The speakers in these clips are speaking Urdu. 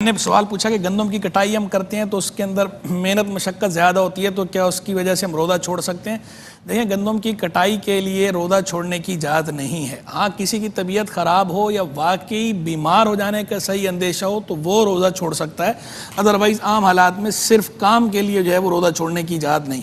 نے سوال پوچھا کہ گندم کی کٹائی ہم کرتے ہیں تو اس کے اندر محنت مشقت زیادہ ہوتی ہے تو کیا اس کی وجہ سے ہم روزہ چھوڑ سکتے ہیں؟ دیکھیں، گندم کی کٹائی کے لیے روزہ چھوڑنے کی اجازت نہیں ہے. ہاں، کسی کی طبیعت خراب ہو یا واقعی بیمار ہو جانے کا صحیح اندیشہ ہو تو وہ روزہ چھوڑ سکتا ہے. ادروائز عام حالات میں صرف کام کے لیے جو ہے وہ روزہ چھوڑنے کی اجازت نہیں.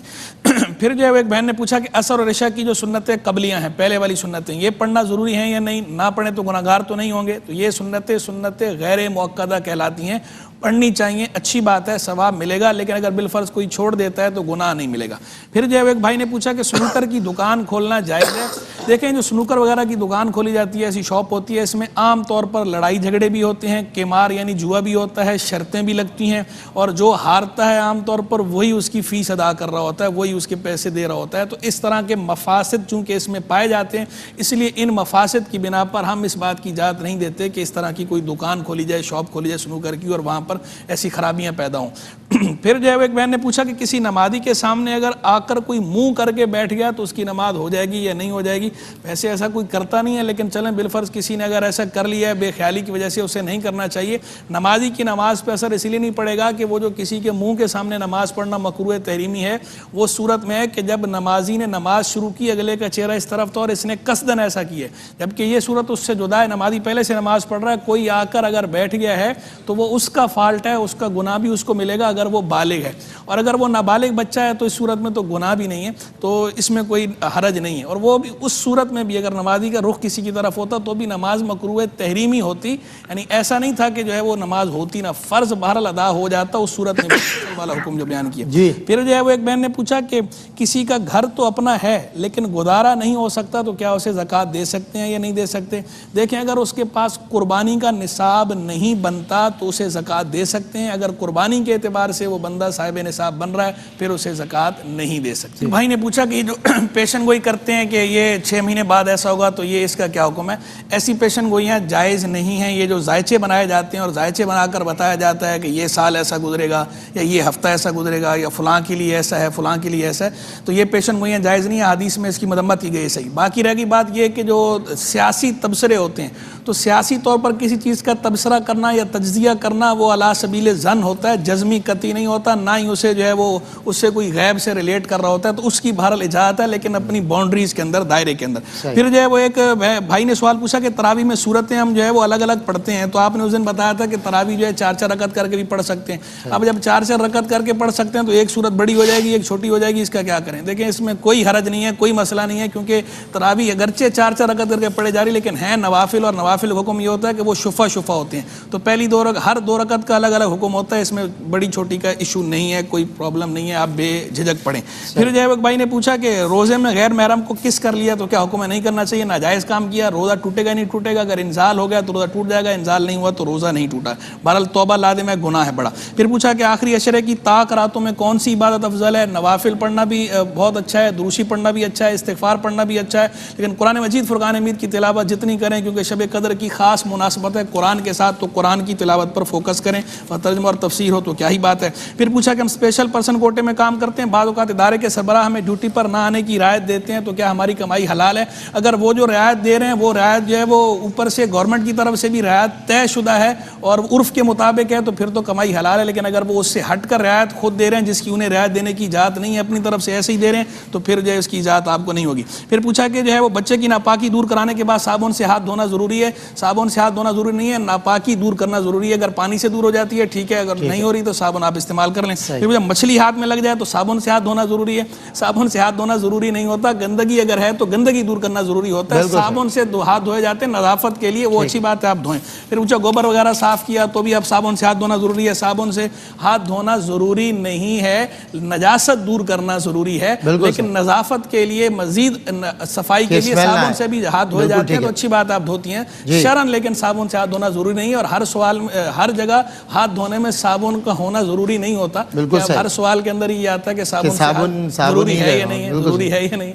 پھر جو ہے ایک بہن نے پوچھا کہ عصر اور عشاء کی جو سنتیں قبلیاں ہیں، پہلے والی سنتیں، یہ پڑھنا ضروری ہیں یا نہیں؟ نہ پڑھیں تو گناہگار تو نہیں ہوں گے. تو یہ سنتیں غیر مؤکدہ کہلاتی ہیں، پڑھنی چاہیے، اچھی بات ہے، ثواب ملے گا، لیکن اگر بالفرض کوئی چھوڑ دیتا ہے تو گناہ نہیں ملے گا. پھر جو ہے ایک بھائی نے پوچھا کہ سنوکر کی دکان کھولنا جائز ہے؟ دیکھیں، جو سنوکر وغیرہ کی دکان کھولی جاتی ہے، ایسی شاپ ہوتی ہے، اس میں عام طور پر لڑائی جھگڑے بھی ہوتے ہیں، قمار یعنی جوا بھی ہوتا ہے، شرطیں بھی لگتی ہیں، اور جو ہارتا ہے عام طور پر وہی اس کی فیس ادا کر رہا ہوتا ہے، وہی اس کے پیسے دے رہا ہوتا ہے. تو اس طرح کے مفاسد چونکہ اس میں پائے جاتے ہیں، اس لیے ان مفاسد کی بنا پر ہم اس بات کی اجازت نہیں دیتے کہ اس طرح کی کوئی دکان کھولی جائے، شاپ کھولی جائے سنوکر کی، اور وہاں پر ایسی خرابیاں پیدا ہوں. پھر جو ہے ایک بہن نے پوچھا کہ کسی نمازی کے سامنے اگر آ کر کوئی منہ کر کے بیٹھ گیا تو اس کی نماز ہو جائے گی یا نہیں ہو جائے گی؟ ویسے ایسا کوئی کرتا نہیں ہے، لیکن چلیں بالفرض کسی نے اگر ایسا کر لیا ہے بے خیالی کی وجہ سے، اسے نہیں کرنا چاہیے. نمازی کی نماز پہ اثر اس لیے نہیں پڑے گا کہ وہ جو کسی کے منہ کے سامنے نماز پڑھنا مکروہ تحریمی ہے، وہ صورت میں ہے کہ جب نمازی نے نماز شروع کی، اگلے کا چہرہ اس طرف تھا اور اس نے قصدن ایسا کیا، جبکہ یہ صورت اس سے جدا ہے. نمازی پہلے سے نماز پڑھ رہا ہے، کوئی آ کر اگر بیٹھ گیا ہے تو وہ اس کا فالٹ ہے، اس کا گناہ بھی اس کو ملے گا اگر وہ بالغ ہے، اور اگر وہ نابالغ بچہ ہے تو اس صورت میں تو گناہ بھی نہیں ہے، تو اس میں کوئی حرج نہیں ہے. اور وہ بھی اس صورت میں بھی اگر نمازی کا رخ کسی کی طرف ہوتا تو بھی نماز مکروہ تحریمی ہوتی، یعنی ایسا نہیں تھا کہ جو ہے وہ نماز ہوتی نہ، فرض بہرحال ادا ہو جاتا اس صورت میں والا حکم جو بیان کیا. پھر جو ہے وہ ایک بہن نے پوچھا کہ کسی کا گھر تو اپنا ہے لیکن گزارا نہیں ہو سکتا تو کیا اسے زکوٰۃ دے سکتے ہیں یا نہیں دے سکتے؟ دیکھیں، اگر اس کے پاس قربانی کا نصاب نہیں بنتا تو اسے زکوٰۃ دے سکتے ہیں. اگر قربانی کے اعتبار سے وہ بندہ صاحب نصاب بن رہا ہے پھر اسے زکوٰۃ نہیں دے سکتے. بھائی نے پوچھا کہ جو پیشن گوئی کرتے ہیں کہ یہ 6 مہینے بعد ایسا ہوگا تو یہ اس کا کیا حکم ہے؟ ایسی پیشن گوئیاں جائز نہیں ہیں. یہ جو ذائچے بنائے جاتے ہیں اور ذائچے بنا کر بتایا جاتا ہے کہ یہ سال ایسا گزرے گا یا یہ ہفتہ ایسا گزرے گا یا فلاں کے لیے ایسا ہے، فلاں کے لیے ایسا ہے، تو یہ پیشن گوئیاں جائز نہیں ہے. حدیث میں اس کی مذمت کی گئی. صحیح. باقی رہ گئی بات یہ کہ جو سیاسی تبصرے ہوتے ہیں تو سیاسی طور پر کسی چیز کا تبصرہ کرنا یا تجزیہ کرنا وہ علی سبیل ظن ہوتا ہے، جزمی قطعی نہیں ہوتا، نہ ہی اسے جو ہے وہ اس سے کوئی غیب سے ریلیٹ کر رہا ہوتا ہے، تو اس کی بہرحال اجازت ہے لیکن اپنی باؤنڈریز کے اندر، دائرے کے اندر. پھر جو ہے وہ ایک بھائی نے سوال پوچھا کہ تراویح میں سورتیں ہم جو ہے وہ الگ الگ پڑھتے ہیں، تو آپ نے اس دن بتایا تھا کہ تراویح جو ہے 4 رکعت کر کے بھی پڑھ سکتے ہیں. اب جب 4 رکعت کر کے پڑھ سکتے ہیں تو ایک سورت بڑی ہو جائے گی، ایک چھوٹی ہو جائے گی، اس کا کیا کریں؟ دیکھیں، اس میں کوئی حرج نہیں ہے، کوئی مسئلہ نہیں ہے، کیونکہ تراویح اگرچہ 4 رکعت کر کے پڑھے جا رہی لیکن ہیں نوافل، اور نوافل حکم یہ ہوتا ہے کہ وہ شفع ہوتے ہیں. تو پہلی ہر 2 رکعت کا الگ الگ حکم ہوتا ہے، اس میں بڑی چھوٹی کا ایشو نہیں ہے، کوئی پرابلم نہیں ہے، آپ بے جھجک پڑھیں. پھر جو ہے ایک بھائی نے پوچھا کہ روزے میں غیر محرم کو کس کر لیا تو کیا حکم ہے؟ نہیں کرنا چاہیے، ناجائز کام کیا، روزہ ٹوٹے گا نہیں ٹوٹے گا؟ اگر انزال ہو گیا تو روزہ ٹوٹ جائے گا، انزال نہیں ہوا تو روزہ نہیں ٹوٹا. بہرحال توبہ لازم ہے، گناہ ہے بڑا. پھر پوچھا کہ آخری عشرے کی طاق راتوں میں کون سی عبادت افضل ہے؟ نوافل پڑھنا بھی بہت اچھا ہے، دروشی پڑھنا بھی اچھا ہے، استغفار پڑھنا بھی اچھا ہے، لیکن قرآن مجید فرقان حمید کی تلاوت جتنی کریں، کیونکہ شب قدر کی خاص مناسبت ہے قرآن کے ساتھ، تو قرآن کی تلاوت پر فوکس کریں، اور ترجمہ اور تفسیر ہو تو کیا ہی بات ہے. پھر پوچھا کہ ہم اسپیشل پرسن کوٹے میں کام کرتے ہیں، بعض اوقات ادارے کے سربراہ ہمیں ڈیوٹی پر نہ آنے کی رعایت دیتے ہیں، تو کیا ہماری کمائی حلال ہے؟ اگر وہ جو رعایت دے رہے ہیں وہ رعایت جو ہے وہ اوپر سے گورنمنٹ کی طرف سے بھی رعایت طے شدہ ہے اور عرف کے مطابق ہے تو پھر تو کمائی حلال ہے. لیکن اگر وہ اس سے ہٹ کر رعایت خود دے رہے ہیں جس کی انہیں رعایت دینے کی اجازت نہیں ہے، اپنی طرف سے ایسے ہی دے رہے ہیں، تو پھر جو ہے اس کی اجازت آپ کو نہیں ہوگی. پھر پوچھا کہ جو ہے وہ بچے کی ناپاکی دور کرانے کے بعد صابن سے ہاتھ دھونا ضروری ہے؟ صابن سے ہاتھ دھونا ضروری نہیں ہے، ناپاکی دور کرنا ضروری ہے. اگر پانی سے دور ہو جاتی ہے ٹھیک ہے، اگر نہیں ہو رہی تو صابن آپ استعمال کر لیں. پھر جب مچھلی ہاتھ میں لگ جائے تو صابن سے ہاتھ دھونا ضروری ہے؟ صابن سے ہاتھ دھونا ضروری نہیں ہوتا، گندگی اگر ہے تو گندگی دور کرنا ضروری ہوتا ہے. صابن سے ہاتھ دھوئے جاتے ہیں نظافت کے لیے، وہ اچھی بات ہے، آپ دھوئیں. پھر پوچھا گوبر وغیرہ صاف کیا تو بھی اب صابن سے ہاتھ دھونا ضروری ہے؟ صابن سے ہاتھ دھونا ضروری نہیں ہے، نجاست دور کرنا ضروری ہے، لیکن نظافت کے لیے مزید صفائی کے لیے صابن سے بھی ہاتھ دھوئے جاتے ہیں، تو اچھی بات آپ دھوتی ہیں شرعاً، لیکن صابن سے ہاتھ دھونا ضروری نہیں ہے. اور ہر سوال ہر جگہ ہاتھ دھونے میں صابن کا ہونا ضروری نہیں ہوتا. ہر سوال کے اندر یہ آتا ہے کہ صابن ضروری ہے یا نہیں ہے، ضروری ہے یا نہیں.